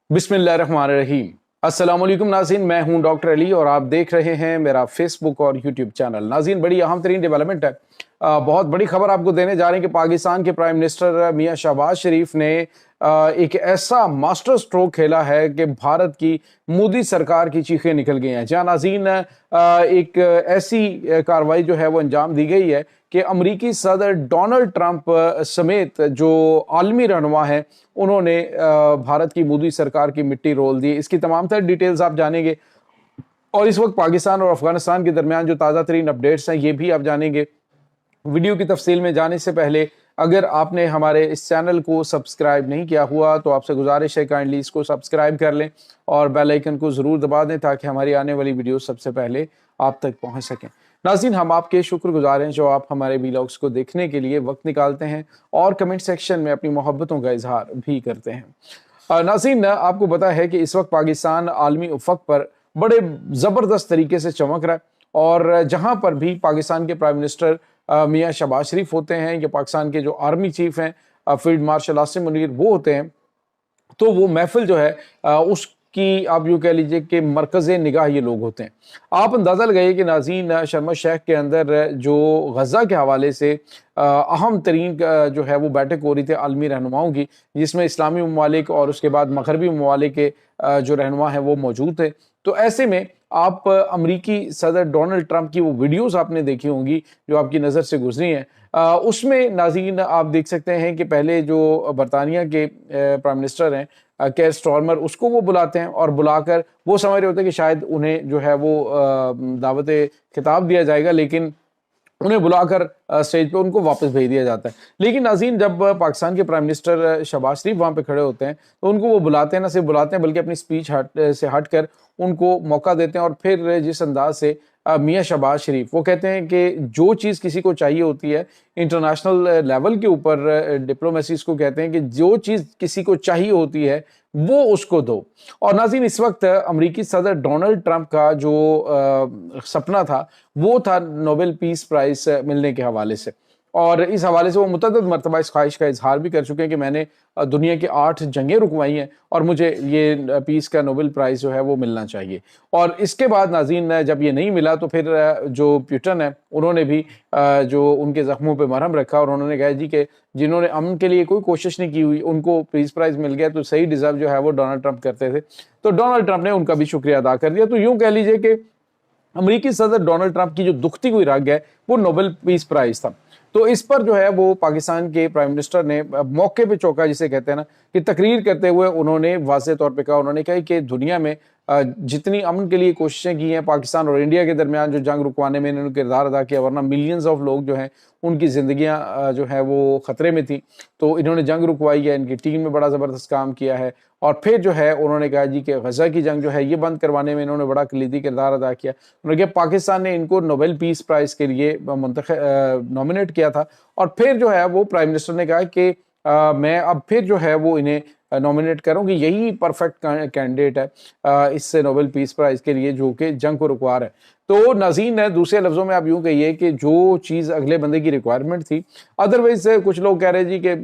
बिस्मिल्लाहिर्रहमानिर्रहीम। अस्सलाम वालेकुम नाज़रीन, मैं हूं डॉक्टर अली और आप देख रहे हैं मेरा फेसबुक और यूट्यूब चैनल। नाज़रीन, बड़ी अहम तरीन डेवलपमेंट है, बहुत बड़ी खबर आपको देने जा रहे हैं कि पाकिस्तान के प्राइम मिनिस्टर मियां शहबाज शरीफ ने एक ऐसा मास्टर स्ट्रोक खेला है कि भारत की मोदी सरकार की चीखें निकल गई हैं। जहाँ नाज़रीन एक ऐसी कार्रवाई जो है वो अंजाम दी गई है कि अमरीकी सदर डोनाल्ड ट्रंप समेत जो आलमी रहनुमा हैं उन्होंने भारत की मोदी सरकार की मिट्टी रोल दी। इसकी तमाम तर डिटेल्स आप जानेंगे और इस वक्त पाकिस्तान और अफगानिस्तान के दरमियान जो ताज़ा तरीन अपडेट्स हैं ये भी आप जानेंगे। वीडियो की तफसील में जाने से पहले अगर आपने हमारे इस चैनल को सब्सक्राइब नहीं किया हुआ तो आपसे गुजारिश है काइंडली इसको सब्सक्राइब कर लें और बेल आइकन को ज़रूर दबा दें ताकि हमारी आने वाली वीडियो सबसे पहले आप तक पहुंच सकें। नाज़रीन, हम आपके शुक्रगुजार हैं जो आप हमारे वीलॉग्स को देखने के लिए वक्त निकालते हैं और कमेंट सेक्शन में अपनी मोहब्बतों का इजहार भी करते हैं। नाज़रीन, आपको पता है कि इस वक्त पाकिस्तान आलमी उफक पर बड़े ज़बरदस्त तरीके से चमक रहा है और जहाँ पर भी पाकिस्तान के प्राइम मिनिस्टर मियां शहबाज शरीफ होते हैं या पाकिस्तान के जो आर्मी चीफ हैं फील्ड मार्शल आसिम मुनीर वो होते हैं, तो वो महफिल जो है उसकी आप यूँ कह लीजिए कि मरकज़ निगाह ये लोग होते हैं। आप अंदाज़ा लगाइए कि नाज़रीन, शर्म शेख के अंदर जो गज़ा के हवाले से अहम तरीन जो है वो बैठक हो रही थी आलमी रहनुमाओं की, जिसमें इस्लामी ममालिक और उसके बाद मगरबी ममालिक के जो रहनुमा हैं वो मौजूद थे। तो ऐसे में आप अमरीकी सदर डोनाल्ड ट्रंप की वो वीडियोस आपने देखी होंगी जो आपकी नज़र से गुजरी हैं। उसमें नाज़रीन आप देख सकते हैं कि पहले जो बरतानिया के प्राइम मिनिस्टर हैं केयर स्टारमर, उसको वो बुलाते हैं और बुलाकर वो समझ रहे होते हैं कि शायद उन्हें जो है वो दावत खिताब दिया जाएगा, लेकिन उन्हें बुलाकर स्टेज पे उनको वापस भेज दिया जाता है। लेकिन नाज़रीन, जब पाकिस्तान के प्राइम मिनिस्टर शहबाज शरीफ वहाँ पे खड़े होते हैं तो उनको वो बुलाते हैं, ना सिर्फ बुलाते हैं बल्कि अपनी स्पीच से हट कर उनको मौका देते हैं और फिर जिस अंदाज से मियां शहबाज शरीफ वो कहते हैं कि जो चीज़ किसी को चाहिए होती है इंटरनेशनल लेवल के ऊपर, डिप्लोमेसी इसको कहते हैं कि जो चीज़ किसी को चाहिए होती है वो उसको दो। और नाज़रीन, इस वक्त अमरीकी सदर डोनाल्ड ट्रंप का जो सपना था वो था नोबेल पीस प्राइज मिलने के हवाले से, और इस हवाले से वो मुतअद्दिद मरतबा इस ख्वाहिश का इजहार भी कर चुके हैं कि मैंने दुनिया की 8 जंगें रुकवाई हैं और मुझे ये पीस का नोबेल प्राइज़ जो है वो मिलना चाहिए। और इसके बाद नाज़रीन, जब ये नहीं मिला तो फिर जो प्यूटन है उन्होंने भी जो उनके ज़ख्मों पे मरहम रखा और उन्होंने कहा जी कि जिन्होंने अमन के लिए कोई कोशिश नहीं की हुई उनको पीस प्राइज़ मिल गया, तो सही डिज़र्व जो है वो डोनाल्ड ट्रंप करते थे। तो डोनाल्ड ट्रंप ने उनका भी शुक्रिया अदा कर दिया। तो यूँ कह लीजिए कि अमरीकी सदर डोनाल्ड ट्रंप की जो दुखती हुई रग है वो नोबेल पीस प्राइज़ था। तो इस पर जो है वो पाकिस्तान के प्राइम मिनिस्टर ने मौके पे चौका जिसे कहते हैं ना, कि तकरीर करते हुए उन्होंने वाज़ेह तौर पे कहा, उन्होंने कहा कि दुनिया में जितनी अमन के लिए कोशिशें की हैं पाकिस्तान और इंडिया के दरमियान जो जंग रुकवाने में इन्होंने किरदार अदा किया, वरना मिलियंस ऑफ लोग जो हैं उनकी ज़िंदगियाँ जो है वो ख़तरे में थी, तो इन्होंने जंग रुकवाई है, इनकी टीम में बड़ा ज़बरदस्त काम किया है। और फिर जो है उन्होंने कहा जी कि गज़ा की जंग जो है ये बंद करवाने में इन्होंने बड़ा कलीदी किरदार अदा किया। उन्होंने कहा पाकिस्तान ने इनको नोबेल पीस प्राइज़ के लिए नॉमिनेट किया था और फिर जो है वो प्राइम मिनिस्टर ने कहा कि मैं अब फिर जो है वो इन्हें नॉमिनेट करूँ कि यही परफेक्ट कैंडिडेट है इससे नोबेल पीस प्राइज़ के लिए जो कि जंग को रुकवा रहा है। तो नाज़रीन, दूसरे लफ्ज़ों में आप यूँ कहिए कि जो चीज़ अगले बंदे की रिक्वायरमेंट थी, अदरवाइज कुछ लोग कह रहे जी कि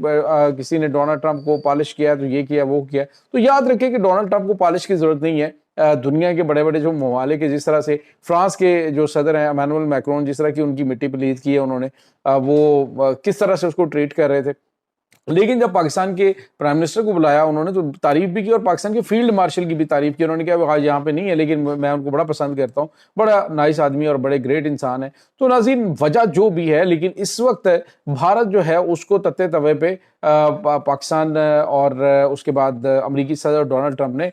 किसी ने डोनाल्ड ट्रंप को पॉलिश किया तो ये किया वो किया, तो याद रखें कि डोनाल्ड ट्रंप को पॉलिश की ज़रूरत नहीं है। दुनिया के बड़े बड़े जो ममालिक है, जिस तरह से फ्रांस के जो सदर हैं इमैनुअल मैक्रोन, जिस तरह की उनकी मिट्टी पलीद की है उन्होंने, वो किस तरह से उसको ट्रीट कर रहे थे, लेकिन जब पाकिस्तान के प्राइम मिनिस्टर को बुलाया उन्होंने तो तारीफ भी की और पाकिस्तान के फील्ड मार्शल की भी तारीफ की। उन्होंने कहा आज यहाँ पे नहीं है लेकिन मैं उनको बड़ा पसंद करता हूँ, बड़ा नाइस आदमी और बड़े ग्रेट इंसान है। तो नाज़रीन, वजह जो भी है, लेकिन इस वक्त भारत जो है उसको तत्ते तवे पे पाकिस्तान और उसके बाद अमरीकी सदर डोनाल्ड ट्रंप ने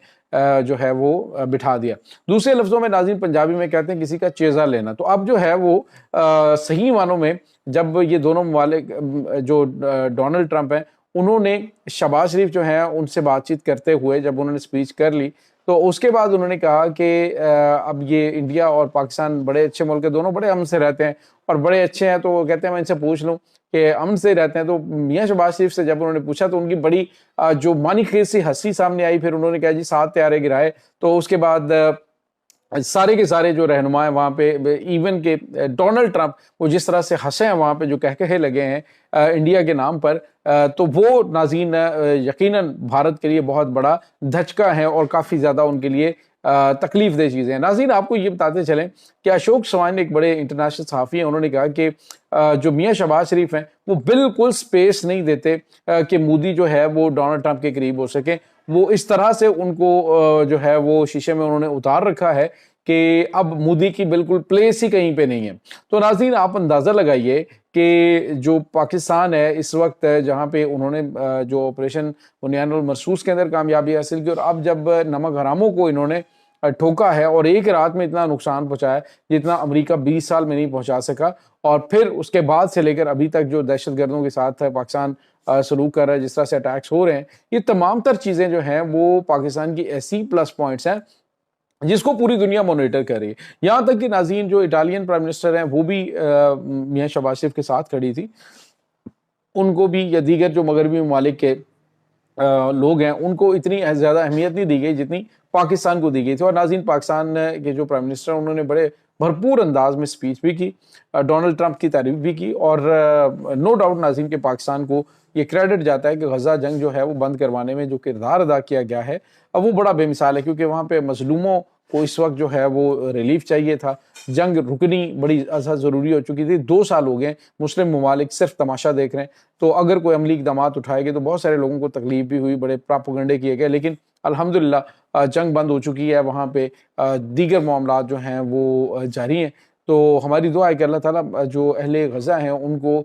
जो है वो बिठा दिया। दूसरे लफ्ज़ों में नाज़रीन, पंजाबी में कहते हैं किसी का चेज़ा लेना। तो अब जो है वो सही मानों में जब ये दोनों ममालिक जो डोनाल्ड ट्रंप हैं उन्होंने शहबाज शरीफ जो हैं उनसे बातचीत करते हुए जब उन्होंने स्पीच कर ली तो उसके बाद उन्होंने कहा कि अब ये इंडिया और पाकिस्तान बड़े अच्छे मुल्क हैं, दोनों बड़े अमन से रहते हैं और बड़े अच्छे हैं। तो वो कहते हैं मैं इनसे पूछ लूँ कि अमन से रहते हैं। तो मियां शहबाज शरीफ से जब उन्होंने पूछा तो उनकी बड़ी जो मानी खेज सी हंसी सामने आई। फिर उन्होंने कहा जी 7 त्यारे गिराए। तो उसके बाद سارے کے سارے جو رہنما ہیں وہاں پہ، ایون کہ ڈونلڈ ٹرمپ وہ جس طرح سے ہنسے ہیں وہاں پہ، جو کہے لگے ہیں انڈیا کے نام پر، تو وہ ناظرین یقیناً بھارت کے لیے بہت بڑا دھچکا ہے اور کافی زیادہ ان کے لیے تکلیف دہ چیزیں ہیں۔ ناظرین آپ کو یہ بتاتے چلیں کہ اشوک چوہان ایک بڑے انٹرنیشنل صحافی ہیں، انہوں نے کہا کہ جو میاں شہباز شریف ہیں وہ بالکل سپیس نہیں دیتے کہ مودی جو ہے وہ ڈونلڈ ٹرمپ کے قریب ہو سکے، وہ اس طرح سے ان کو جو ہے وہ شیشے میں انہوں نے اتار رکھا ہے کہ اب مودی کی بالکل پلیس ہی کہیں پہ نہیں ہے۔ تو ناظرین آپ اندازہ لگائیے کہ جو پاکستان ہے اس وقت، جہاں پہ انہوں نے جو آپریشن بنیان المرصوص کے اندر کامیابی حاصل کی، اور اب جب نمک حراموں کو انہوں نے ٹھوکا ہے اور ایک رات میں اتنا نقصان پہنچایا جتنا امریکہ 20 سال میں نہیں پہنچا سکا، اور پھر اس کے بعد سے لے کر ابھی تک جو دہشت گردوں کے ساتھ پاکستان سلوک کر رہا ہے، جس طرح سے اٹیکس ہو رہے ہیں، یہ تمام تر چیزیں جو ہیں وہ پاکستان کی ایسی پلس پوائنٹس ہیں جس کو پوری دنیا مانیٹر کر رہی ہے۔ یہاں تک کہ ناظرین جو اٹالین پرائم منسٹر ہیں وہ بھی میاں شہباز شریف کے ساتھ کھڑی تھی، ان کو بھی یا دیگر جو مغربی ممالک کے لوگ ہیں ان کو اتنی زیادہ اہمیت نہیں دی گئی جتنی پاکستان کو دی گئی تھی۔ اور ناظرین پاکستان کے جو پرائم منسٹر انہوں نے بڑے بھرپور انداز میں سپیچ بھی کی، ڈونلڈ ٹرمپ کی تعریف بھی کی، اور نو ڈاؤٹ ناظرین کہ پاکستان کو یہ کریڈٹ جاتا ہے کہ غزہ جنگ جو ہے وہ بند کروانے میں جو کردار ادا کیا گیا ہے اب وہ بڑا بے مثال ہے، کیونکہ وہاں پہ مظلوموں کو اس وقت جو ہے وہ ریلیف چاہیے تھا، جنگ رکنی بڑی ازحد ضروری ہو چکی تھی، 2 سال ہو گئے مسلم ممالک صرف تماشا دیکھ رہے ہیں، تو اگر کوئی عملی اقدامات اٹھائے گئے تو بہت سارے لوگوں کو تکلیف بھی ہوئی، بڑے پراپیگنڈے کیے گئے، لیکن الحمدللہ جنگ بند ہو چکی ہے، وہاں پہ دیگر معاملات جو ہیں وہ جاری ہیں۔ تو ہماری دعا ہے کہ اللہ تعالیٰ جو اہل غزہ ہیں ان کو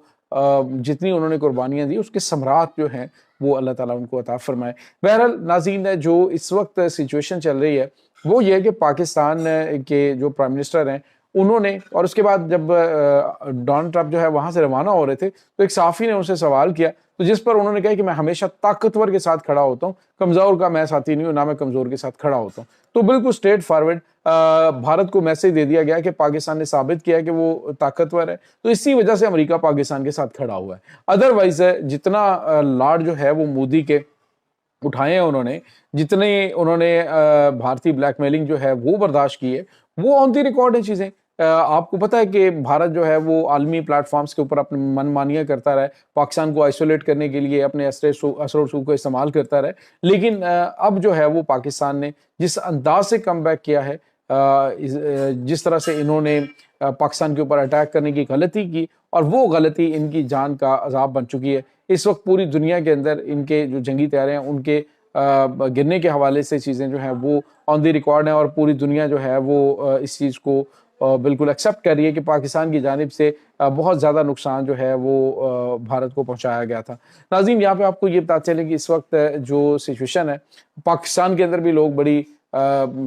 جتنی انہوں نے قربانیاں دی اس کے ثمرات جو ہیں وہ اللہ تعالیٰ ان کو عطا فرمائے۔ بہرحال ناظرین جو اس وقت سچویشن چل رہی ہے وہ یہ ہے کہ پاکستان کے جو پرائم منسٹر ہیں انہوں نے، اور اس کے بعد جب ڈونلڈ ٹرمپ جو ہے وہاں سے روانہ ہو رہے تھے تو ایک صحافی نے ان سے سوال کیا، تو جس پر انہوں نے کہا کہ میں ہمیشہ طاقتور کے ساتھ کھڑا ہوتا ہوں، کمزور کا میں ساتھی نہیں ہوں، نہ میں کمزور کے ساتھ کھڑا ہوتا ہوں۔ تو بالکل اسٹریٹ فارورڈ بھارت کو میسج دے دیا گیا کہ پاکستان نے ثابت کیا کہ وہ طاقتور ہے، تو اسی وجہ سے امریکہ پاکستان کے ساتھ کھڑا ہوا ہے۔ ادروائز جتنا لاڈ جو ہے وہ مودی کے اٹھائے ہیں انہوں نے، جتنے انہوں نے بھارتی بلیک میلنگ جو ہے وہ برداشت کی ہے، وہ آن دی ریکارڈ ہیں چیزیں۔ آپ کو پتہ ہے کہ بھارت جو ہے وہ عالمی پلیٹ فارمز کے اوپر اپنے من مانیاں کرتا رہا ہے، پاکستان کو آئسولیٹ کرنے کے لیے اپنے اثر و رسوخ کو استعمال کرتا رہا ہے، لیکن اب جو ہے وہ پاکستان نے جس انداز سے کم بیک کیا ہے، جس طرح سے انہوں نے پاکستان کے اوپر اٹیک کرنے کی غلطی کی، اور وہ غلطی ان کی جان کا عذاب بن چکی ہے۔ اس وقت پوری دنیا کے اندر ان کے جو جنگی طیارے ہیں ان کے گرنے کے حوالے سے چیزیں جو ہیں وہ آن دی ریکارڈ ہیں، اور پوری دنیا جو ہے وہ اس چیز کو بالکل ایکسیپٹ کر رہی ہے کہ پاکستان کی جانب سے بہت زیادہ نقصان جو ہے وہ بھارت کو پہنچایا گیا تھا۔ ناظرین یہاں پہ آپ کو یہ بتاتے چلیں کہ اس وقت جو سچویشن ہے پاکستان کے اندر بھی لوگ بڑی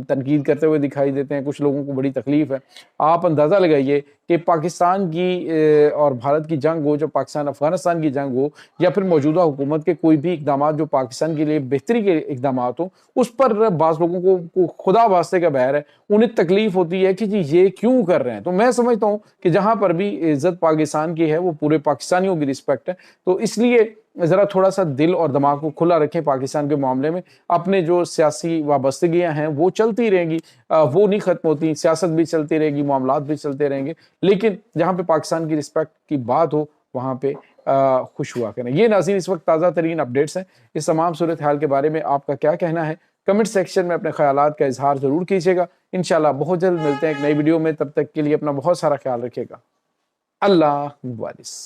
تنقید کرتے ہوئے دکھائی دیتے ہیں، کچھ لوگوں کو بڑی تکلیف ہے۔ آپ اندازہ لگائیے کہ پاکستان کی اور بھارت کی جنگ ہو، جو پاکستان افغانستان کی جنگ ہو، یا پھر موجودہ حکومت کے کوئی بھی اقدامات جو پاکستان کے لیے بہتری کے اقدامات ہوں، اس پر بعض لوگوں کو خدا واسطے کا بہر ہے، انہیں تکلیف ہوتی ہے کہ جی یہ کیوں کر رہے ہیں۔ تو میں سمجھتا ہوں کہ جہاں پر بھی عزت پاکستان کی ہے وہ پورے پاکستانیوں کی رسپیکٹ ہے، تو اس لیے ذرا تھوڑا سا دل اور دماغ کو کھلا رکھیں پاکستان کے معاملے میں۔ اپنے جو سیاسی وابستگیاں ہیں وہ چلتی رہیں گی، وہ نہیں ختم ہوتی، سیاست بھی چلتی رہے گی، معاملات بھی چلتے رہیں گے، لیکن جہاں پہ پاکستان کی رسپیکٹ کی بات ہو وہاں پہ خوش ہوا کریں۔ یہ ناظرین اس وقت تازہ ترین اپڈیٹس ہیں۔ اس تمام صورتحال کے بارے میں آپ کا کیا کہنا ہے؟ کمنٹ سیکشن میں اپنے خیالات کا اظہار ضرور کیجیے گا۔ انشاءاللہ بہت جلد ملتے ہیں ایک نئی ویڈیو میں، تب تک کے لیے اپنا بہت سارا خیال رکھیے گا۔ اللہ حافظ۔